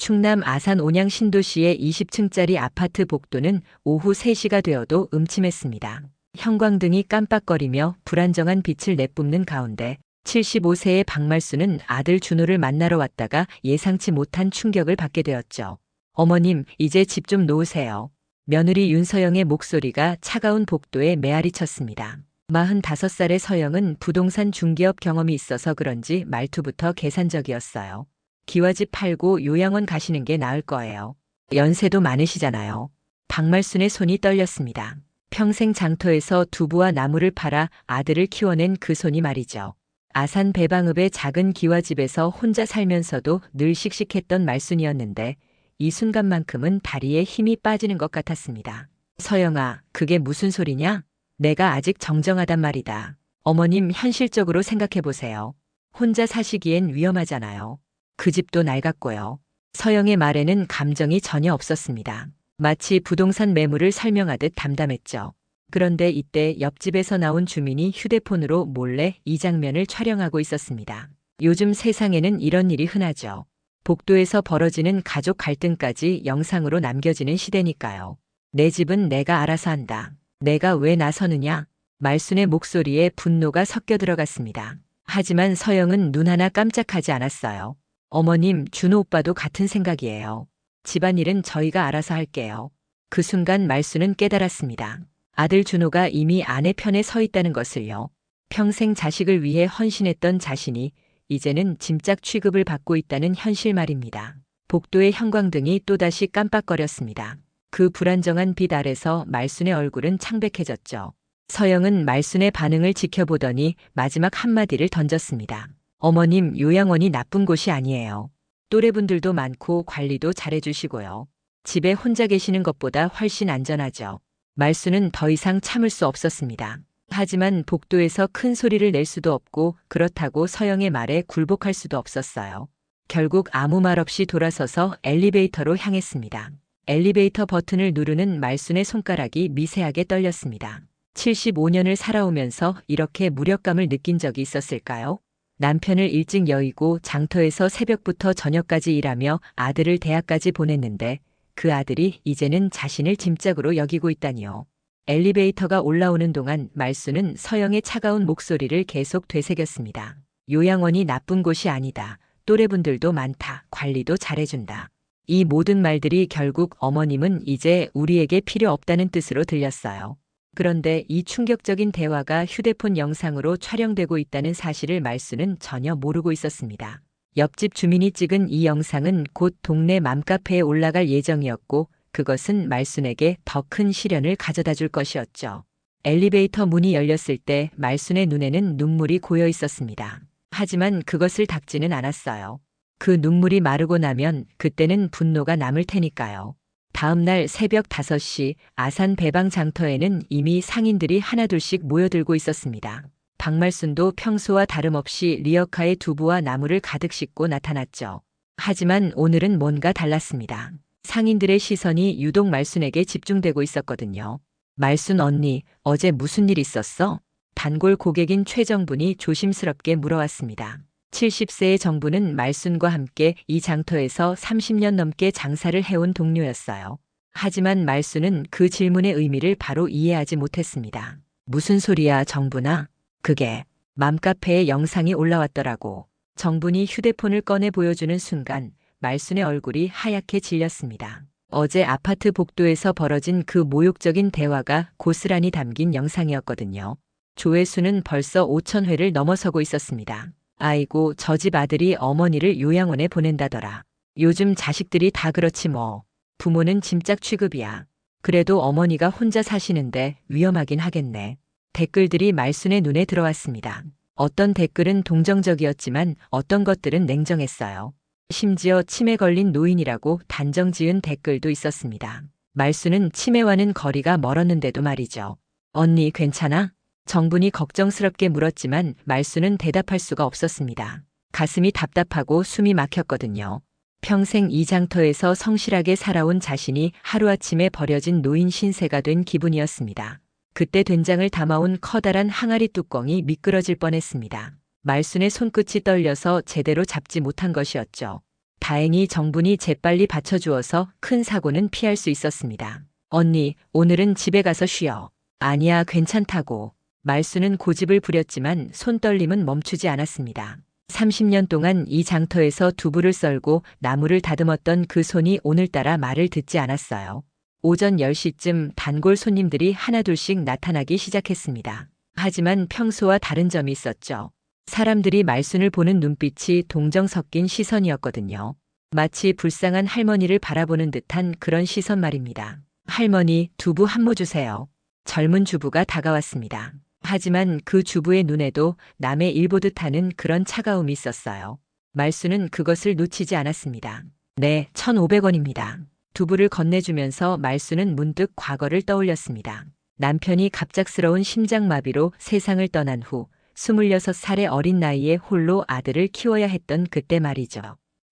충남 아산 온양 신도시의 20층짜리 아파트 복도는 오후 3시가 되어도 음침했습니다. 형광등이 깜빡거리며 불안정한 빛을 내뿜는 가운데 75세의 박말수는 아들 준호를 만나러 왔다가 예상치 못한 충격을 받게 되었죠. 어머님, 이제 집 좀 놓으세요. 며느리 윤서영의 목소리가 차가운 복도에 메아리 쳤습니다. 45살의 서영은 부동산 중개업 경험이 있어서 그런지 말투부터 계산적이었어요. 기와집 팔고 요양원 가시는 게 나을 거예요. 연세도 많으시잖아요. 박말순의 손이 떨렸습니다. 평생 장터에서 두부와 나무를 팔아 아들을 키워낸 그 손이 말이죠. 아산 배방읍의 작은 기와집에서 혼자 살면서도 늘 씩씩했던 말순이었는데 이 순간만큼은 다리에 힘이 빠지는 것 같았습니다. 서영아, 그게 무슨 소리냐? 내가 아직 정정하단 말이다. 어머님, 현실적으로 생각해 보세요. 혼자 사시기엔 위험하잖아요. 그 집도 낡았고요. 서영의 말에는 감정이 전혀 없었습니다. 마치 부동산 매물을 설명하듯 담담했죠. 그런데 이때 옆집에서 나온 주민이 휴대폰으로 몰래 이 장면을 촬영하고 있었습니다. 요즘 세상에는 이런 일이 흔하죠. 복도에서 벌어지는 가족 갈등까지 영상으로 남겨지는 시대니까요. 내 집은 내가 알아서 한다. 내가 왜 나서느냐? 말순의 목소리에 분노가 섞여 들어갔습니다. 하지만 서영은 눈 하나 깜짝하지 않았어요. 어머님, 준호 오빠도 같은 생각이에요. 집안일은 저희가 알아서 할게요. 그 순간 말순은 깨달았습니다. 아들 준호가 이미 아내 편에 서 있다는 것을요. 평생 자식을 위해 헌신했던 자신이 이제는 짐짝 취급을 받고 있다는 현실 말입니다. 복도의 형광등이 또다시 깜빡거렸습니다. 그 불안정한 빛 아래서 말순의 얼굴은 창백해졌죠. 서영은 말순의 반응을 지켜보더니 마지막 한마디를 던졌습니다. 어머님, 요양원이 나쁜 곳이 아니에요. 또래분들도 많고 관리도 잘해주시고요. 집에 혼자 계시는 것보다 훨씬 안전하죠. 말순은 더 이상 참을 수 없었습니다. 하지만 복도에서 큰 소리를 낼 수도 없고 그렇다고 서영의 말에 굴복할 수도 없었어요. 결국 아무 말 없이 돌아서서 엘리베이터로 향했습니다. 엘리베이터 버튼을 누르는 말순의 손가락이 미세하게 떨렸습니다. 75년을 살아오면서 이렇게 무력감을 느낀 적이 있었을까요? 남편을 일찍 여의고 장터에서 새벽부터 저녁까지 일하며 아들을 대학까지 보냈는데 그 아들이 이제는 자신을 짐짝으로 여기고 있다니요. 엘리베이터가 올라오는 동안 말순은 서영의 차가운 목소리를 계속 되새겼습니다. 요양원이 나쁜 곳이 아니다. 또래분들도 많다. 관리도 잘해준다. 이 모든 말들이 결국 어머님은 이제 우리에게 필요 없다는 뜻으로 들렸어요. 그런데 이 충격적인 대화가 휴대폰 영상으로 촬영되고 있다는 사실을 말순은 전혀 모르고 있었습니다. 옆집 주민이 찍은 이 영상은 곧 동네 맘카페에 올라갈 예정이었고 그것은 말순에게 더 큰 시련을 가져다 줄 것이었죠. 엘리베이터 문이 열렸을 때 말순의 눈에는 눈물이 고여 있었습니다. 하지만 그것을 닦지는 않았어요. 그 눈물이 마르고 나면 그때는 분노가 남을 테니까요. 다음 날 새벽 5시 아산 배방 장터에는 이미 상인들이 하나둘씩 모여들고 있었습니다. 박말순도 평소와 다름없이 리어카에 두부와 나무를 가득 싣고 나타났죠. 하지만 오늘은 뭔가 달랐습니다. 상인들의 시선이 유독 말순에게 집중되고 있었거든요. 말순 언니, 어제 무슨 일 있었어? 단골 고객인 최정분이 조심스럽게 물어왔습니다. 70세의 정부는 말순과 함께 이 장터에서 30년 넘게 장사를 해온 동료였어요. 하지만 말순은 그 질문의 의미를 바로 이해하지 못했습니다. 무슨 소리야, 정부나? 그게 맘카페에 영상이 올라왔더라고. 정분이 휴대폰을 꺼내 보여주는 순간 말순의 얼굴이 하얗게 질렸습니다. 어제 아파트 복도에서 벌어진 그 모욕적인 대화가 고스란히 담긴 영상이었거든요. 조회수는 벌써 5,000회를 넘어서고 있었습니다. 아이고, 저 집 아들이 어머니를 요양원에 보낸다더라. 요즘 자식들이 다 그렇지 뭐. 부모는 짐짝 취급이야. 그래도 어머니가 혼자 사시는데 위험하긴 하겠네. 댓글들이 말순의 눈에 들어왔습니다. 어떤 댓글은 동정적이었지만 어떤 것들은 냉정했어요. 심지어 치매 걸린 노인이라고 단정 지은 댓글도 있었습니다. 말순은 치매와는 거리가 멀었는데도 말이죠. 언니 괜찮아? 정분이 걱정스럽게 물었지만 말순은 대답할 수가 없었습니다. 가슴이 답답하고 숨이 막혔거든요. 평생 이 장터에서 성실하게 살아온 자신이 하루아침에 버려진 노인 신세가 된 기분이었습니다. 그때 된장을 담아온 커다란 항아리 뚜껑이 미끄러질 뻔했습니다. 말순의 손끝이 떨려서 제대로 잡지 못한 것이었죠. 다행히 정분이 재빨리 받쳐주어서 큰 사고는 피할 수 있었습니다. 언니, 오늘은 집에 가서 쉬어. 아니야, 괜찮다고. 말수는 고집을 부렸지만 손떨림은 멈추지 않았습니다. 30년 동안 이 장터에서 두부를 썰고 나무를 다듬었던 그 손이 오늘따라 말을 듣지 않았어요. 오전 10시쯤 단골 손님들이 하나둘씩 나타나기 시작했습니다. 하지만 평소와 다른 점이 있었죠. 사람들이 말순을 보는 눈빛이 동정 섞인 시선이었거든요. 마치 불쌍한 할머니를 바라보는 듯한 그런 시선 말입니다. 할머니, 두부 한 모 주세요. 젊은 주부가 다가왔습니다. 하지만 그 주부의 눈에도 남의 일 보듯 하는 그런 차가움이 있었어요. 말수는 그것을 놓치지 않았습니다. 네, 1,500원입니다. 두부를 건네주면서 말수는 문득 과거를 떠올렸습니다. 남편이 갑작스러운 심장마비로 세상을 떠난 후 26살의 어린 나이에 홀로 아들을 키워야 했던 그때 말이죠.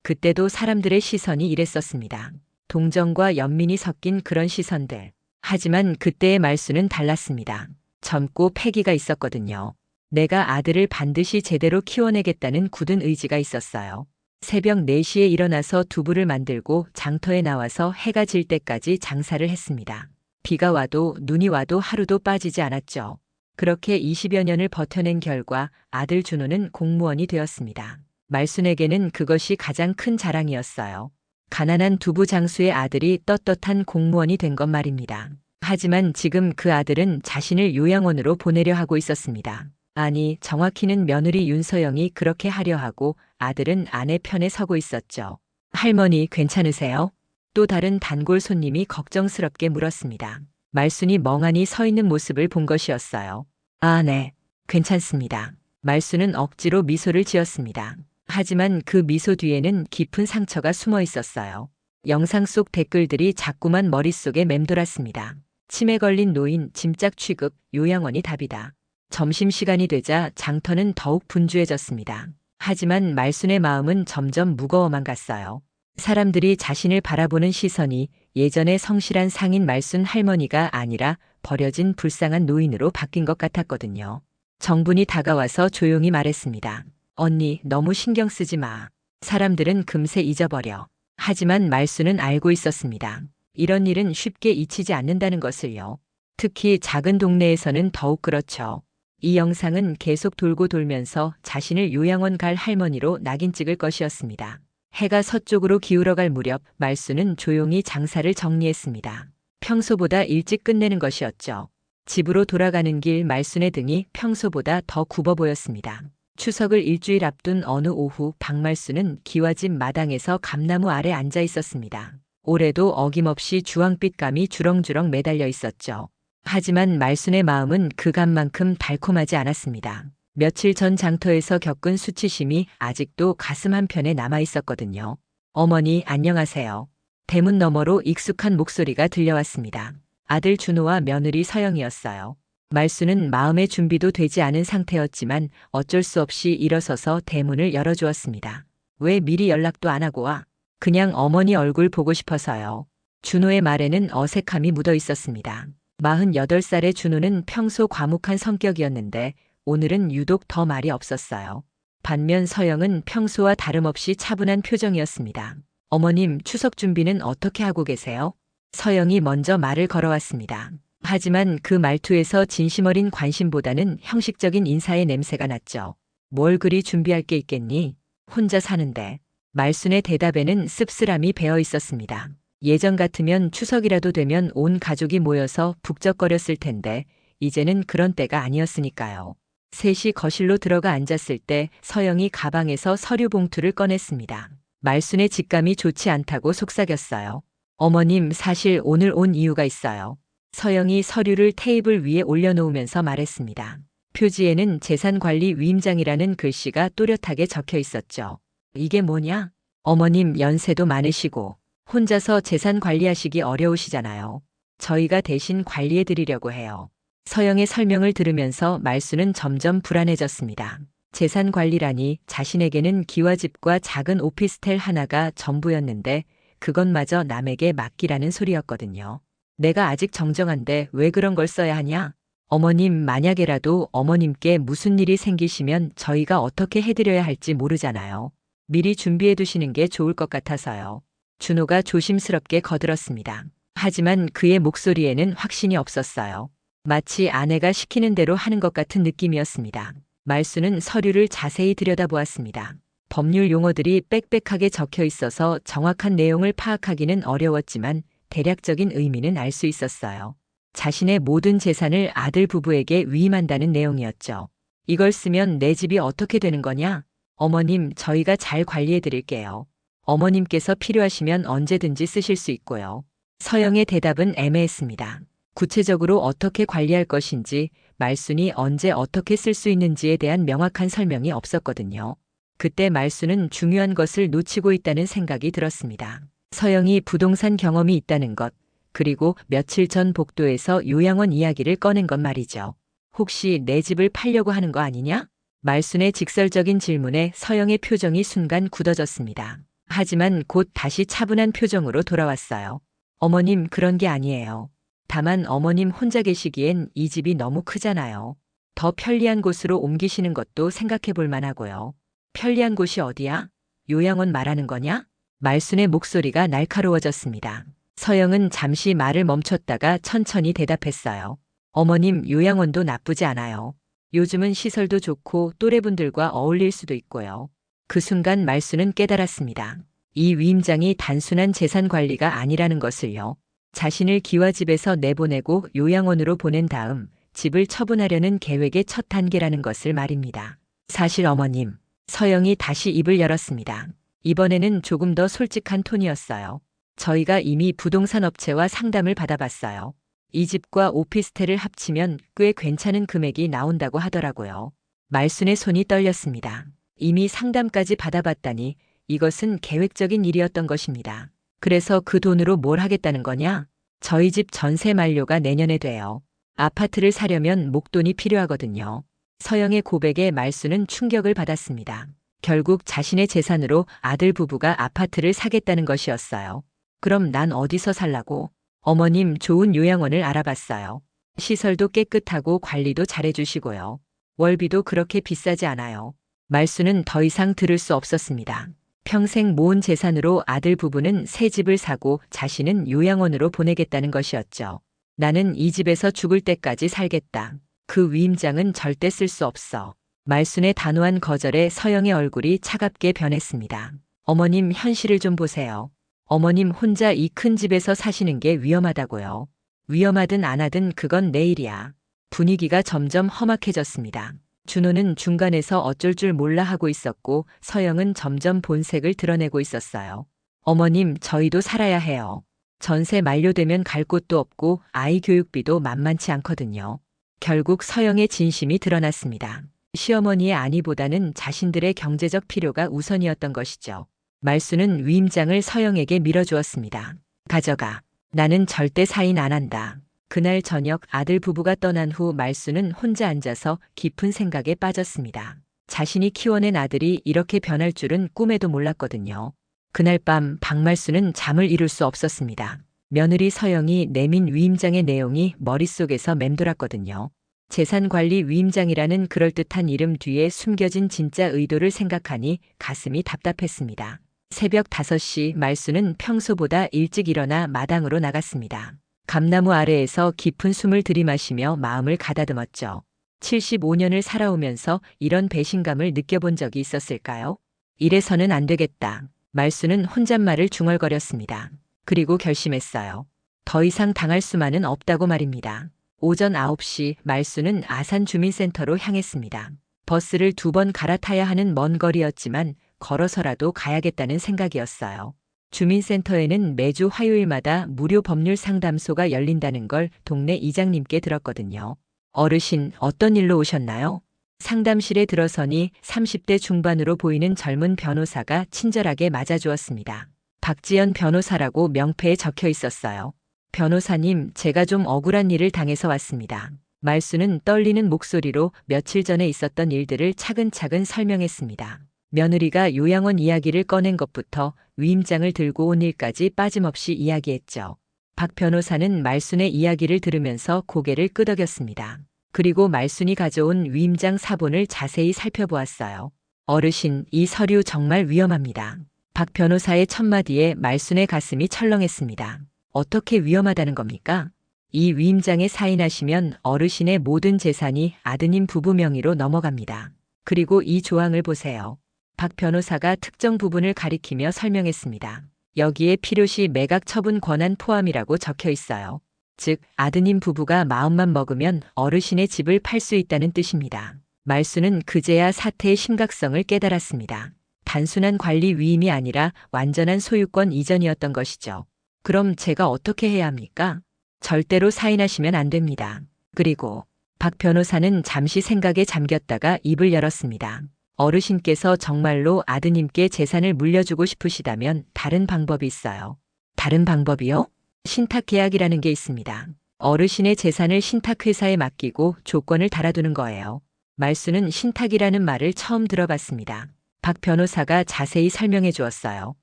그때도 사람들의 시선이 이랬었습니다. 동정과 연민이 섞인 그런 시선들. 하지만 그때의 말수는 달랐습니다. 젊고 패기가 있었거든요. 내가 아들을 반드시 제대로 키워내겠다는 굳은 의지가 있었어요. 새벽 4시에 일어나서 두부를 만들고 장터에 나와서 해가 질 때까지 장사를 했습니다. 비가 와도 눈이 와도 하루도 빠지지 않았죠. 그렇게 20여 년을 버텨낸 결과 아들 준호는 공무원이 되었습니다. 말순에게는 그것이 가장 큰 자랑이었어요. 가난한 두부 장수의 아들이 떳떳한 공무원이 된 것 말입니다. 하지만 지금 그 아들은 자신을 요양원으로 보내려 하고 있었습니다. 아니, 정확히는 며느리 윤서영이 그렇게 하려 하고 아들은 아내 편에 서고 있었죠. 할머니, 괜찮으세요? 또 다른 단골 손님이 걱정스럽게 물었습니다. 말순이 멍하니 서 있는 모습을 본 것이었어요. 아, 네, 괜찮습니다. 말순은 억지로 미소를 지었습니다. 하지만 그 미소 뒤에는 깊은 상처가 숨어 있었어요. 영상 속 댓글들이 자꾸만 머릿속에 맴돌았습니다. 치매 걸린 노인, 짐짝 취급, 요양원이 답이다. 점심시간이 되자 장터는 더욱 분주해졌습니다. 하지만 말순의 마음은 점점 무거워만 갔어요. 사람들이 자신을 바라보는 시선이 예전의 성실한 상인 말순 할머니가 아니라 버려진 불쌍한 노인으로 바뀐 것 같았거든요. 정분이 다가와서 조용히 말했습니다. 언니, 너무 신경 쓰지 마. 사람들은 금세 잊어버려. 하지만 말순은 알고 있었습니다. 이런 일은 쉽게 잊히지 않는다는 것을요. 특히 작은 동네에서는 더욱 그렇죠. 이 영상은 계속 돌고 돌면서 자신을 요양원 갈 할머니로 낙인 찍을 것이었습니다. 해가 서쪽으로 기울어갈 무렵 말순은 조용히 장사를 정리했습니다. 평소보다 일찍 끝내는 것이었죠. 집으로 돌아가는 길 말순의 등이 평소보다 더 굽어 보였습니다. 추석을 일주일 앞둔 어느 오후 박말순은 기와집 마당에서 감나무 아래 앉아 있었습니다. 올해도 어김없이 주황빛 감이 주렁주렁 매달려 있었죠. 하지만 말순의 마음은 그 감만큼 달콤하지 않았습니다. 며칠 전 장터에서 겪은 수치심이 아직도 가슴 한편에 남아 있었거든요. 어머니, 안녕하세요. 대문 너머로 익숙한 목소리가 들려왔습니다. 아들 준호와 며느리 서영이었어요. 말순은 마음의 준비도 되지 않은 상태였지만 어쩔 수 없이 일어서서 대문을 열어주었습니다. 왜 미리 연락도 안 하고 와? 그냥 어머니 얼굴 보고 싶어서요. 준호의 말에는 어색함이 묻어 있었습니다. 48살의 준호는 평소 과묵한 성격이었는데 오늘은 유독 더 말이 없었어요. 반면 서영은 평소와 다름없이 차분한 표정이었습니다. 어머님, 추석 준비는 어떻게 하고 계세요? 서영이 먼저 말을 걸어왔습니다. 하지만 그 말투에서 진심 어린 관심보다는 형식적인 인사의 냄새가 났죠. 뭘 그리 준비할 게 있겠니? 혼자 사는데. 말순의 대답에는 씁쓸함이 배어 있었습니다. 예전 같으면 추석이라도 되면 온 가족이 모여서 북적거렸을 텐데 이제는 그런 때가 아니었으니까요. 셋이 거실로 들어가 앉았을 때 서영이 가방에서 서류 봉투를 꺼냈습니다. 말순의 직감이 좋지 않다고 속삭였어요. 어머님, 사실 오늘 온 이유가 있어요. 서영이 서류를 테이블 위에 올려놓으면서 말했습니다. 표지에는 재산관리 위임장이라는 글씨가 또렷하게 적혀 있었죠. 이게 뭐냐? 어머님, 연세도 많으시고 혼자서 재산 관리하시기 어려우시잖아요. 저희가 대신 관리해 드리려고 해요. 서영의 설명을 들으면서 말순은 점점 불안해졌습니다. 재산 관리라니 자신에게는 기와집과 작은 오피스텔 하나가 전부였는데 그것마저 남에게 맡기라는 소리였거든요. 내가 아직 정정한데 왜 그런 걸 써야 하냐? 어머님, 만약에라도 어머님께 무슨 일이 생기시면 저희가 어떻게 해드려야 할지 모르잖아요. 미리 준비해 두시는 게 좋을 것 같아서요. 준호가 조심스럽게 거들었습니다. 하지만 그의 목소리에는 확신이 없었어요. 마치 아내가 시키는 대로 하는 것 같은 느낌이었습니다. 말수는 서류를 자세히 들여다보았습니다. 법률 용어들이 빽빽하게 적혀 있어서 정확한 내용을 파악하기는 어려웠지만 대략적인 의미는 알 수 있었어요. 자신의 모든 재산을 아들 부부에게 위임한다는 내용이었죠. 이걸 쓰면 내 집이 어떻게 되는 거냐? 어머님, 저희가 잘 관리해 드릴게요. 어머님께서 필요하시면 언제든지 쓰실 수 있고요. 서영의 대답은 애매했습니다. 구체적으로 어떻게 관리할 것인지, 말순이 언제 어떻게 쓸 수 있는지에 대한 명확한 설명이 없었거든요. 그때 말순은 중요한 것을 놓치고 있다는 생각이 들었습니다. 서영이 부동산 경험이 있다는 것, 그리고 며칠 전 복도에서 요양원 이야기를 꺼낸 것 말이죠. 혹시 내 집을 팔려고 하는 거 아니냐? 말순의 직설적인 질문에 서영의 표정이 순간 굳어졌습니다. 하지만 곧 다시 차분한 표정으로 돌아왔어요. 어머님, 그런 게 아니에요. 다만 어머님 혼자 계시기엔 이 집이 너무 크잖아요. 더 편리한 곳으로 옮기시는 것도 생각해 볼 만하고요. 편리한 곳이 어디야? 요양원 말하는 거냐? 말순의 목소리가 날카로워졌습니다. 서영은 잠시 말을 멈췄다가 천천히 대답했어요. 어머님, 요양원도 나쁘지 않아요. 요즘은 시설도 좋고 또래분들과 어울릴 수도 있고요. 그 순간 말순은 깨달았습니다. 이 위임장이 단순한 재산 관리가 아니라는 것을요. 자신을 기와집에서 내보내고 요양원으로 보낸 다음 집을 처분하려는 계획의 첫 단계라는 것을 말입니다. 사실 어머님, 서영이 다시 입을 열었습니다. 이번에는 조금 더 솔직한 톤이었어요. 저희가 이미 부동산 업체와 상담을 받아봤어요. 이 집과 오피스텔을 합치면 꽤 괜찮은 금액이 나온다고 하더라고요. 말순의 손이 떨렸습니다. 이미 상담까지 받아봤다니 이것은 계획적인 일이었던 것입니다. 그래서 그 돈으로 뭘 하겠다는 거냐? 저희 집 전세 만료가 내년에 돼요. 아파트를 사려면 목돈이 필요하거든요. 서영의 고백에 말순은 충격을 받았습니다. 결국 자신의 재산으로 아들 부부가 아파트를 사겠다는 것이었어요. 그럼 난 어디서 살라고? 어머님, 좋은 요양원을 알아봤어요. 시설도 깨끗하고 관리도 잘해주시고요. 월비도 그렇게 비싸지 않아요. 말순은 더 이상 들을 수 없었습니다. 평생 모은 재산으로 아들 부부는 새 집을 사고 자신은 요양원으로 보내겠다는 것이었죠. 나는 이 집에서 죽을 때까지 살겠다. 그 위임장은 절대 쓸 수 없어. 말순의 단호한 거절에 서영의 얼굴이 차갑게 변했습니다. 어머님, 현실을 좀 보세요. 어머님 혼자 이 큰 집에서 사시는 게 위험하다고요. 위험하든 안 하든 그건 내 일이야. 분위기가 점점 험악해졌습니다. 준호는 중간에서 어쩔 줄 몰라 하고 있었고 서영은 점점 본색을 드러내고 있었어요. 어머님, 저희도 살아야 해요. 전세 만료되면 갈 곳도 없고 아이 교육비도 만만치 않거든요. 결국 서영의 진심이 드러났습니다. 시어머니의 안위보다는 자신들의 경제적 필요가 우선이었던 것이죠. 말수는 위임장을 서영에게 밀어주었습니다. 가져가. 나는 절대 사인 안 한다. 그날 저녁 아들 부부가 떠난 후 말수는 혼자 앉아서 깊은 생각에 빠졌습니다. 자신이 키워낸 아들이 이렇게 변할 줄은 꿈에도 몰랐거든요. 그날 밤 박말수는 잠을 이룰 수 없었습니다. 며느리 서영이 내민 위임장의 내용이 머릿속에서 맴돌았거든요. 재산관리 위임장이라는 그럴듯한 이름 뒤에 숨겨진 진짜 의도를 생각하니 가슴이 답답했습니다. 새벽 5시 말수는 평소보다 일찍 일어나 마당으로 나갔습니다. 감나무 아래에서 깊은 숨을 들이마시며 마음을 가다듬었죠. 75년을 살아오면서 이런 배신감을 느껴본 적이 있었을까요? 이래서는 안 되겠다. 말수는 혼잣말을 중얼거렸습니다. 그리고 결심했어요. 더 이상 당할 수만은 없다고 말입니다. 오전 9시 말수는 아산 주민센터로 향했습니다. 버스를 2번 갈아타야 하는 먼 거리였지만 걸어서라도 가야겠다는 생각이었어요. 주민센터에는 매주 화요일마다 무료 법률 상담소가 열린다는 걸 동네 이장님께 들었거든요. 어르신, 어떤 일로 오셨나요? 상담실에 들어서니 30대 중반으로 보이는 젊은 변호사가 친절하게 맞아주었습니다. 박지연 변호사라고 명패에 적혀 있었어요. 변호사님, 제가 좀 억울한 일을 당해서 왔습니다. 말수는 떨리는 목소리로 며칠 전에 있었던 일들을 차근차근 설명했습니다. 며느리가 요양원 이야기를 꺼낸 것부터 위임장을 들고 온 일까지 빠짐없이 이야기했죠. 박 변호사는 말순의 이야기를 들으면서 고개를 끄덕였습니다. 그리고 말순이 가져온 위임장 사본을 자세히 살펴보았어요. 어르신, 이 서류 정말 위험합니다. 박 변호사의 첫마디에 말순의 가슴이 철렁했습니다. 어떻게 위험하다는 겁니까? 이 위임장에 사인하시면 어르신의 모든 재산이 아드님 부부 명의로 넘어갑니다. 그리고 이 조항을 보세요. 박 변호사가 특정 부분을 가리키며 설명했습니다. 여기에 필요시 매각 처분 권한 포함이라고 적혀 있어요. 즉, 아드님 부부가 마음만 먹으면 어르신의 집을 팔 수 있다는 뜻입니다. 말순은 그제야 사태의 심각성을 깨달았습니다. 단순한 관리 위임이 아니라 완전한 소유권 이전이었던 것이죠. 그럼 제가 어떻게 해야 합니까? 절대로 사인하시면 안 됩니다. 그리고 박 변호사는 잠시 생각에 잠겼다가 입을 열었습니다. 어르신께서 정말로 아드님께 재산을 물려주고 싶으시다면 다른 방법이 있어요. 다른 방법이요? 신탁계약이라는 게 있습니다. 어르신의 재산을 신탁회사에 맡기고 조건을 달아두는 거예요. 말순은 신탁이라는 말을 처음 들어봤습니다. 박 변호사가 자세히 설명해 주었어요.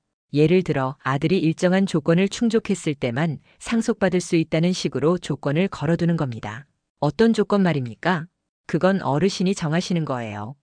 예를 들어 아들이 일정한 조건을 충족했을 때만 상속받을 수 있다는 식으로 조건을 걸어두는 겁니다. 어떤 조건 말입니까? 그건 어르신이 정하시는 거예요.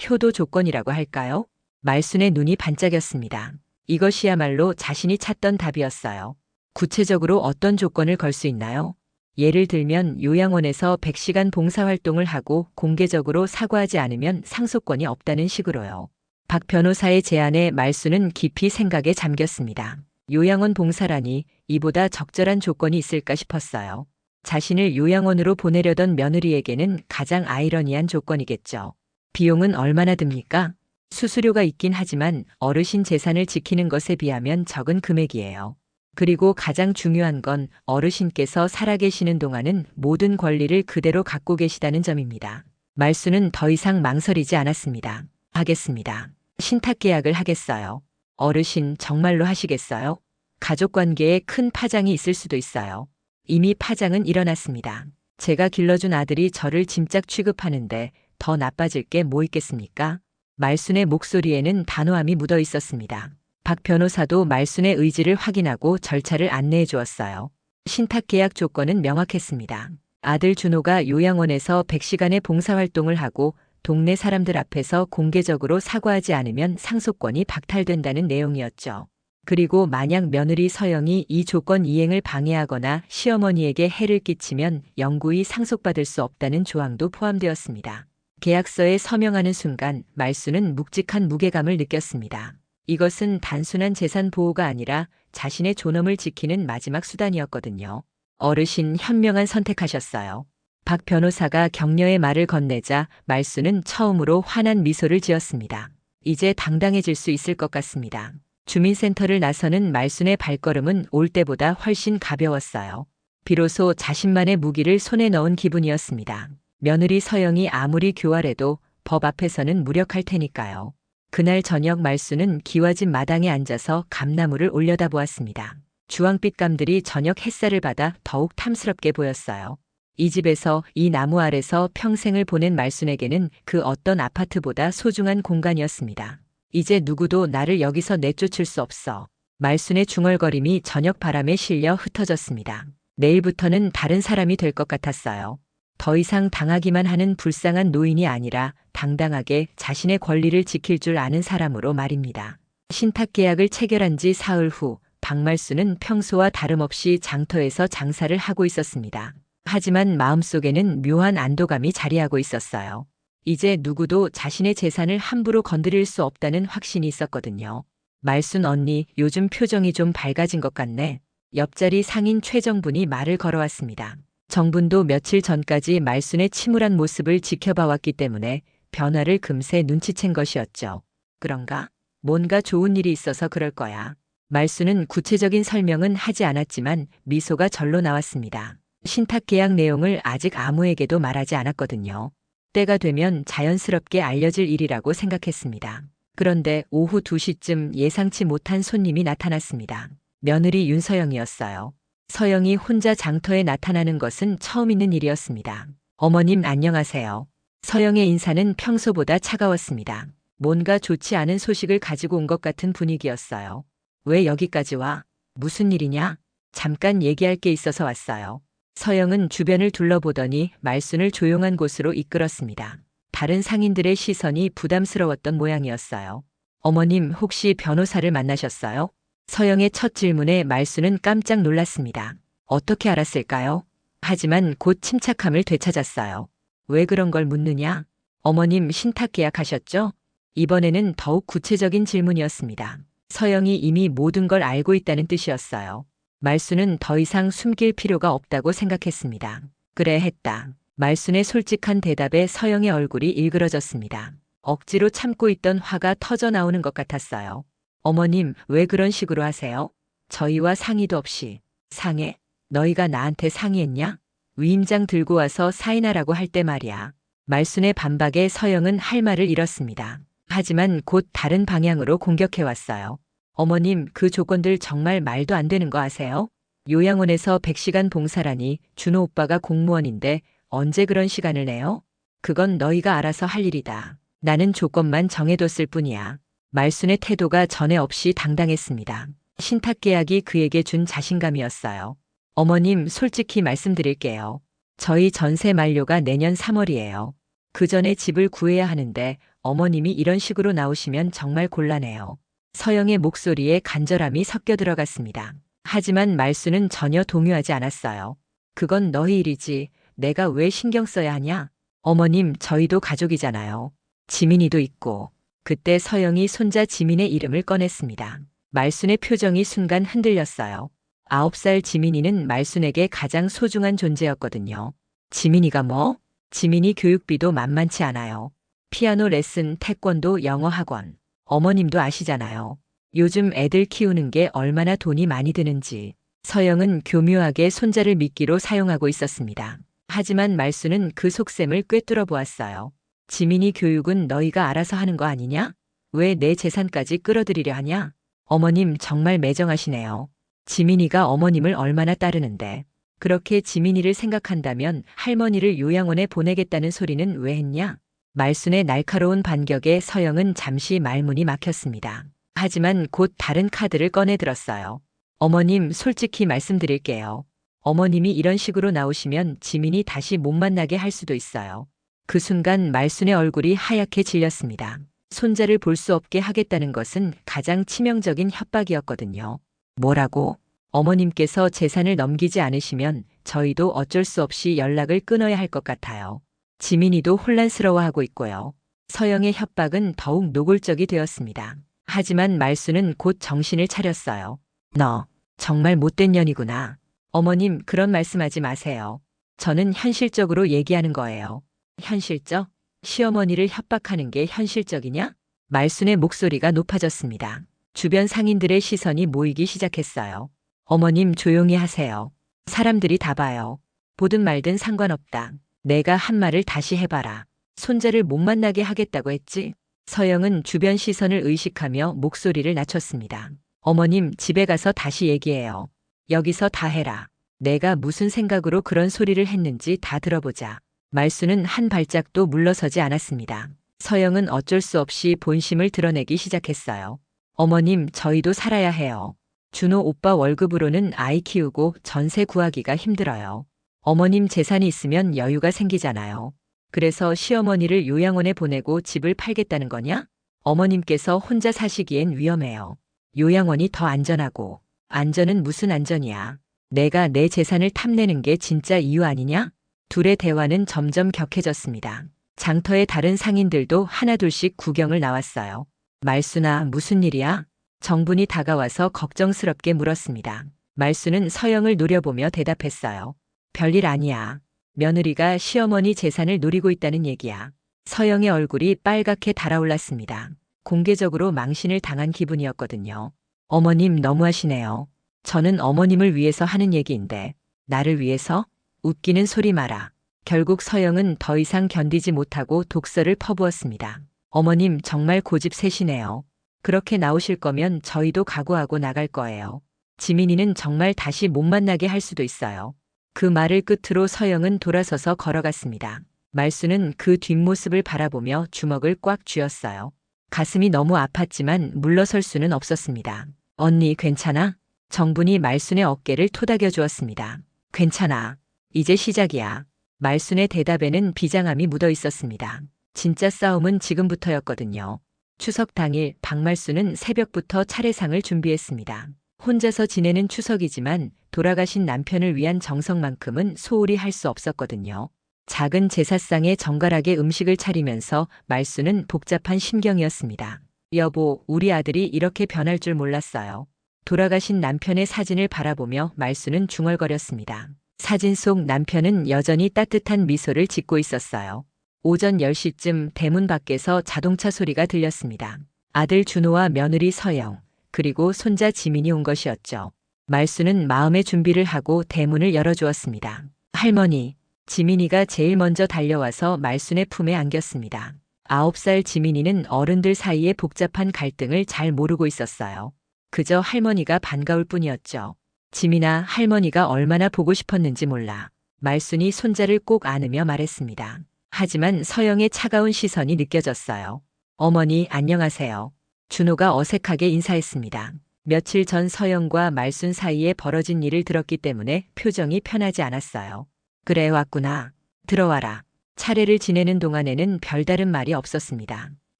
효도 조건이라고 할까요? 말순의 눈이 반짝였습니다. 이것이야말로 자신이 찾던 답이었어요. 구체적으로 어떤 조건을 걸 수 있나요? 예를 들면 요양원에서 100시간 봉사활동을 하고 공개적으로 사과하지 않으면 상속권이 없다는 식으로요. 박 변호사의 제안에 말순은 깊이 생각에 잠겼습니다. 요양원 봉사라니 이보다 적절한 조건이 있을까 싶었어요. 자신을 요양원으로 보내려던 며느리에게는 가장 아이러니한 조건이겠죠. 비용은 얼마나 듭니까? 수수료가 있긴 하지만 어르신 재산을 지키는 것에 비하면 적은 금액이에요. 그리고 가장 중요한 건 어르신께서 살아계시는 동안은 모든 권리를 그대로 갖고 계시다는 점입니다. 말순은 더 이상 망설이지 않았습니다. 하겠습니다. 신탁계약을 하겠어요. 어르신 정말로 하시겠어요? 가족관계에 큰 파장이 있을 수도 있어요. 이미 파장은 일어났습니다. 제가 길러준 아들이 저를 짐짝 취급하는데 더 나빠질 게 뭐 있겠습니까? 말순의 목소리에는 단호함이 묻어 있었습니다. 박 변호사도 말순의 의지를 확인하고 절차를 안내해 주었어요. 신탁계약 조건은 명확했습니다. 아들 준호가 요양원에서 100시간의 봉사활동을 하고 동네 사람들 앞에서 공개적으로 사과하지 않으면 상속권이 박탈된다는 내용이었죠. 그리고 만약 며느리 서영이 이 조건 이행을 방해하거나 시어머니에게 해를 끼치면 영구히 상속받을 수 없다는 조항도 포함되었습니다. 계약서에 서명하는 순간 말순은 묵직한 무게감을 느꼈습니다. 이것은 단순한 재산 보호가 아니라 자신의 존엄을 지키는 마지막 수단이었거든요. 어르신 현명한 선택하셨어요. 박 변호사가 격려의 말을 건네자 말순은 처음으로 환한 미소를 지었습니다. 이제 당당해질 수 있을 것 같습니다. 주민센터를 나서는 말순의 발걸음은 올 때보다 훨씬 가벼웠어요. 비로소 자신만의 무기를 손에 넣은 기분이었습니다. 며느리 서영이 아무리 교활해도 법 앞에서는 무력할 테니까요. 그날 저녁 말순은 기와집 마당에 앉아서 감나무를 올려다보았습니다. 주황빛 감들이 저녁 햇살을 받아 더욱 탐스럽게 보였어요. 이 집에서 이 나무 아래서 평생을 보낸 말순에게는 그 어떤 아파트보다 소중한 공간이었습니다. 이제 누구도 나를 여기서 내쫓을 수 없어. 말순의 중얼거림이 저녁 바람에 실려 흩어졌습니다. 내일부터는 다른 사람이 될 것 같았어요. 더 이상 당하기만 하는 불쌍한 노인이 아니라 당당하게 자신의 권리를 지킬 줄 아는 사람으로 말입니다. 신탁계약을 체결한 지 사흘 후 박말순은 평소와 다름없이 장터에서 장사를 하고 있었습니다. 하지만 마음속에는 묘한 안도감이 자리하고 있었어요. 이제 누구도 자신의 재산을 함부로 건드릴 수 없다는 확신이 있었거든요. 말순 언니, 요즘 표정이 좀 밝아진 것 같네. 옆자리 상인 최정분이 말을 걸어왔습니다. 정분도 며칠 전까지 말순의 침울한 모습을 지켜봐왔기 때문에 변화를 금세 눈치챈 것이었죠. 그런가? 뭔가 좋은 일이 있어서 그럴 거야. 말순은 구체적인 설명은 하지 않았지만 미소가 절로 나왔습니다. 신탁계약 내용을 아직 아무에게도 말하지 않았거든요. 때가 되면 자연스럽게 알려질 일이라고 생각했습니다. 그런데 오후 2시쯤 예상치 못한 손님이 나타났습니다. 며느리 윤서영이었어요. 서영이 혼자 장터에 나타나는 것은 처음 있는 일이었습니다. 어머님 안녕하세요. 서영의 인사는 평소보다 차가웠습니다. 뭔가 좋지 않은 소식을 가지고 온 것 같은 분위기였어요. 왜 여기까지 와? 무슨 일이냐? 잠깐 얘기할 게 있어서 왔어요. 서영은 주변을 둘러보더니 말순을 조용한 곳으로 이끌었습니다. 다른 상인들의 시선이 부담스러웠던 모양이었어요. 어머님, 혹시 변호사를 만나셨어요? 서영의 첫 질문에 말수는 깜짝 놀랐습니다. 어떻게 알았을까요? 하지만 곧 침착함을 되찾았어요. 왜 그런 걸 묻느냐? 어머님, 신탁 계약하셨죠? 이번에는 더욱 구체적인 질문이었습니다. 서영이 이미 모든 걸 알고 있다는 뜻이었어요. 말수는 더 이상 숨길 필요가 없다고 생각했습니다. 그래, 했다. 말순의 솔직한 대답에 서영의 얼굴이 일그러졌습니다. 억지로 참고 있던 화가 터져 나오는 것 같았어요. 어머님, 왜 그런 식으로 하세요? 저희와 상의도 없이. 상해? 너희가 나한테 상의했냐? 위임장 들고 와서 사인하라고 할 때 말이야. 말순의 반박에 서영은 할 말을 잃었습니다. 하지만 곧 다른 방향으로 공격해왔어요. 어머님, 그 조건들 정말 말도 안 되는 거 아세요? 요양원에서 100시간 봉사라니 준호 오빠가 공무원인데 언제 그런 시간을 내요? 그건 너희가 알아서 할 일이다. 나는 조건만 정해뒀을 뿐이야. 말순의 태도가 전에 없이 당당했습니다. 신탁계약이 그에게 준 자신감이었어요. 어머님, 솔직히 말씀드릴게요. 저희 전세 만료가 내년 3월이에요. 그 전에 집을 구해야 하는데 어머님이 이런 식으로 나오시면 정말 곤란해요. 서영의 목소리에 간절함이 섞여 들어갔습니다. 하지만 말수는 전혀 동요하지 않았어요. 그건 너희 일이지. 내가 왜 신경 써야 하냐? 어머님, 저희도 가족이잖아요. 지민이도 있고. 그때 서영이 손자 지민의 이름을 꺼냈습니다. 말순의 표정이 순간 흔들렸어요. 9살 지민이는 말순에게 가장 소중한 존재였거든요. 지민이가 뭐? 지민이 교육비도 만만치 않아요. 피아노 레슨, 태권도, 영어 학원. 어머님도 아시잖아요. 요즘 애들 키우는 게 얼마나 돈이 많이 드는지. 서영은 교묘하게 손자를 미끼로 사용하고 있었습니다. 하지만 말수는 그 속셈을 꿰뚫어 보았어요. 지민이 교육은 너희가 알아서 하는 거 아니냐? 왜 내 재산까지 끌어들이려 하냐? 어머님, 정말 매정하시네요. 지민이가 어머님을 얼마나 따르는데. 그렇게 지민이를 생각한다면 할머니를 요양원에 보내겠다는 소리는 왜 했냐? 말순의 날카로운 반격에 서영은 잠시 말문이 막혔습니다. 하지만 곧 다른 카드를 꺼내들었어요. 어머님, 솔직히 말씀드릴게요. 어머님이 이런 식으로 나오시면 지민이 다시 못 만나게 할 수도 있어요. 그 순간 말순의 얼굴이 하얗게 질렸습니다. 손자를 볼 수 없게 하겠다는 것은 가장 치명적인 협박이었거든요. 뭐라고? 어머님께서 재산을 넘기지 않으시면 저희도 어쩔 수 없이 연락을 끊어야 할 것 같아요. 지민이도 혼란스러워하고 있고요. 서영의 협박은 더욱 노골적이 되었습니다. 하지만 말수는 곧 정신을 차렸어요. 너 정말 못된 년이구나. 어머님, 그런 말씀하지 마세요. 저는 현실적으로 얘기하는 거예요. 현실적? 시어머니를 협박하는 게 현실적이냐? 말순의 목소리가 높아졌습니다. 주변 상인들의 시선이 모이기 시작했어요. 어머님, 조용히 하세요. 사람들이 다 봐요. 보든 말든 상관없다. 내가 한 말을 다시 해봐라. 손자를 못 만나게 하겠다고 했지? 서영은 주변 시선을 의식하며 목소리를 낮췄습니다. 어머님, 집에 가서 다시 얘기해요. 여기서 다 해라. 내가 무슨 생각으로 그런 소리를 했는지 다 들어보자. 말수는 한 발짝도 물러서지 않았습니다. 서영은 어쩔 수 없이 본심을 드러내기 시작했어요. 어머님, 저희도 살아야 해요. 준호 오빠 월급으로는 아이 키우고 전세 구하기가 힘들어요. 어머님 재산이 있으면 여유가 생기잖아요. 그래서 시어머니를 요양원에 보내고 집을 팔겠다는 거냐? 어머님께서 혼자 사시기엔 위험해요. 요양원이 더 안전하고. 안전은 무슨 안전이야. 내가 내 재산을 탐내는 게 진짜 이유 아니냐? 둘의 대화는 점점 격해졌습니다. 장터의 다른 상인들도 하나둘씩 구경을 나왔어요. 말순아, 무슨 일이야? 정분이 다가와서 걱정스럽게 물었습니다. 말순은 서영을 노려보며 대답했어요. 별일 아니야. 며느리가 시어머니 재산을 노리고 있다는 얘기야. 서영의 얼굴이 빨갛게 달아올랐습니다. 공개적으로 망신을 당한 기분이었거든요. 어머님, 너무하시네요. 저는 어머님을 위해서 하는 얘기인데 나를 위해서? 웃기는 소리 마라. 결국 서영은 더 이상 견디지 못하고 독서를 퍼부었습니다. 어머님, 정말 고집 세시네요. 그렇게 나오실 거면 저희도 각오하고 나갈 거예요. 지민이는 정말 다시 못 만나게 할 수도 있어요. 그 말을 끝으로 서영은 돌아서서 걸어갔습니다. 말수는 그 뒷모습을 바라보며 주먹을 꽉 쥐었어요. 가슴이 너무 아팠지만 물러설 수는 없었습니다. 언니, 괜찮아? 정분이 말순의 어깨를 토닥여 주었습니다. 괜찮아. 이제 시작이야. 말순의 대답에는 비장함이 묻어 있었습니다. 진짜 싸움은 지금부터였거든요. 추석 당일 박말수는 새벽부터 차례상을 준비했습니다. 혼자서 지내는 추석이지만 돌아가신 남편을 위한 정성만큼은 소홀히 할 수 없었거든요. 작은 제사상에 정갈하게 음식을 차리면서 말수는 복잡한 심경이었습니다. 여보, 우리 아들이 이렇게 변할 줄 몰랐어요. 돌아가신 남편의 사진을 바라보며 말수는 중얼거렸습니다. 사진 속 남편은 여전히 따뜻한 미소를 짓고 있었어요. 오전 10시쯤 대문 밖에서 자동차 소리가 들렸습니다. 아들 준호와 며느리 서영, 그리고 손자 지민이 온 것이었죠. 말수는 마음의 준비를 하고 대문을 열어주었습니다. 할머니, 지민이가 제일 먼저 달려와서 말순의 품에 안겼습니다. 9살 지민이는 어른들 사이의 복잡한 갈등을 잘 모르고 있었어요. 그저 할머니가 반가울 뿐이었죠. 지민아, 할머니가 얼마나 보고 싶었는지 몰라. 말순이 손자를 꼭 안으며 말했습니다. 하지만 서영의 차가운 시선이 느껴졌어요. 어머니, 안녕하세요. 준호가 어색하게 인사했습니다. 며칠 전 서영과 말순 사이에 벌어진 일을 들었기 때문에 표정이 편하지 않았어요. 그래, 왔구나. 들어와라. 차례를 지내는 동안에는 별다른 말이 없었습니다.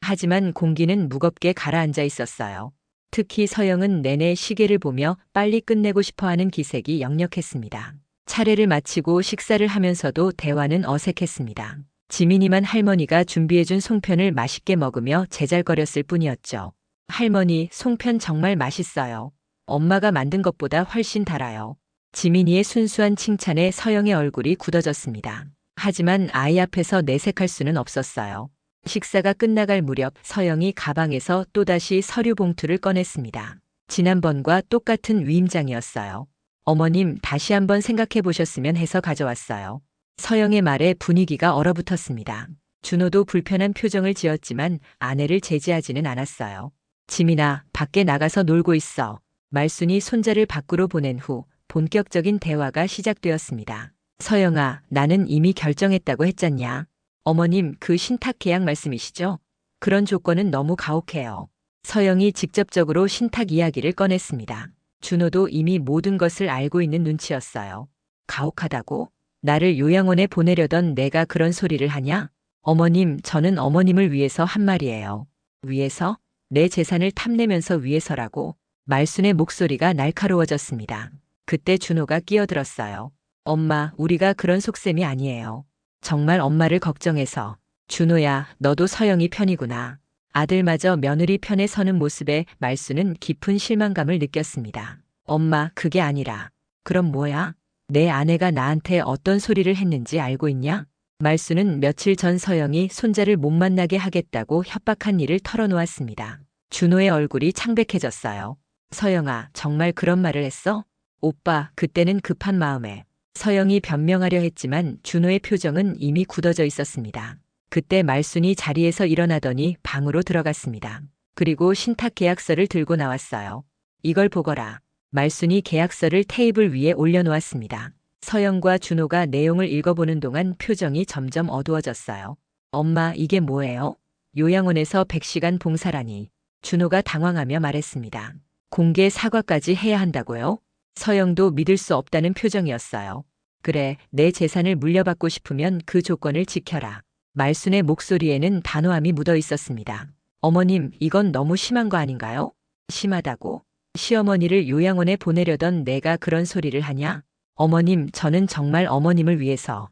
하지만 공기는 무겁게 가라앉아 있었어요. 특히 서영은 내내 시계를 보며 빨리 끝내고 싶어하는 기색이 역력했습니다. 차례를 마치고 식사를 하면서도 대화는 어색했습니다. 지민이만 할머니가 준비해준 송편을 맛있게 먹으며 제잘거렸을 뿐이었죠. 할머니, 송편 정말 맛있어요. 엄마가 만든 것보다 훨씬 달아요. 지민이의 순수한 칭찬에 서영의 얼굴이 굳어졌습니다. 하지만 아이 앞에서 내색할 수는 없었어요. 식사가 끝나갈 무렵 서영이 가방에서 또다시 서류 봉투를 꺼냈습니다. 지난번과 똑같은 위임장이었어요. 어머님, 다시 한번 생각해 보셨으면 해서 가져왔어요. 서영의 말에 분위기가 얼어붙었습니다. 준호도 불편한 표정을 지었지만 아내를 제지하지는 않았어요. 지민아, 밖에 나가서 놀고 있어. 말순이 손자를 밖으로 보낸 후 본격적인 대화가 시작되었습니다. 서영아, 나는 이미 결정했다고 했잖냐. 어머님, 그 신탁 계약 말씀이시죠? 그런 조건은 너무 가혹해요. 서영이 직접적으로 신탁 이야기를 꺼냈습니다. 준호도 이미 모든 것을 알고 있는 눈치였어요. 가혹하다고? 나를 요양원에 보내려던 내가 그런 소리를 하냐? 어머님, 저는 어머님을 위해서 한 말이에요. 위해서? 내 재산을 탐내면서 위해서라고? 말순의 목소리가 날카로워졌습니다. 그때 준호가 끼어들었어요. 엄마, 우리가 그런 속셈이 아니에요. 정말 엄마를 걱정해서. 준호야, 너도 서영이 편이구나. 아들마저 며느리 편에 서는 모습에 말순은 깊은 실망감을 느꼈습니다. 엄마, 그게 아니라. 그럼 뭐야? 내 아내가 나한테 어떤 소리를 했는지 알고 있냐? 말순은 며칠 전 서영이 손자를 못 만나게 하겠다고 협박한 일을 털어놓았습니다. 준호의 얼굴이 창백해졌어요. 서영아, 정말 그런 말을 했어? 오빠, 그때는 급한 마음에. 서영이 변명하려 했지만 준호의 표정은 이미 굳어져 있었습니다. 그때 말순이 자리에서 일어나더니 방으로 들어갔습니다. 그리고 신탁 계약서를 들고 나왔어요. 이걸 보거라. 말순이 계약서를 테이블 위에 올려놓았습니다. 서영과 준호가 내용을 읽어보는 동안 표정이 점점 어두워졌어요. 엄마, 이게 뭐예요? 요양원에서 100시간 봉사라니. 준호가 당황하며 말했습니다. 공개 사과까지 해야 한다고요? 서영도 믿을 수 없다는 표정이었어요. 그래, 내 재산을 물려받고 싶으면 그 조건을 지켜라. 말순의 목소리에는 단호함이 묻어 있었습니다. 어머님, 이건 너무 심한 거 아닌가요? 심하다고? 시어머니를 요양원에 보내려던 내가 그런 소리를 하냐? 어머님, 저는 정말 어머님을 위해서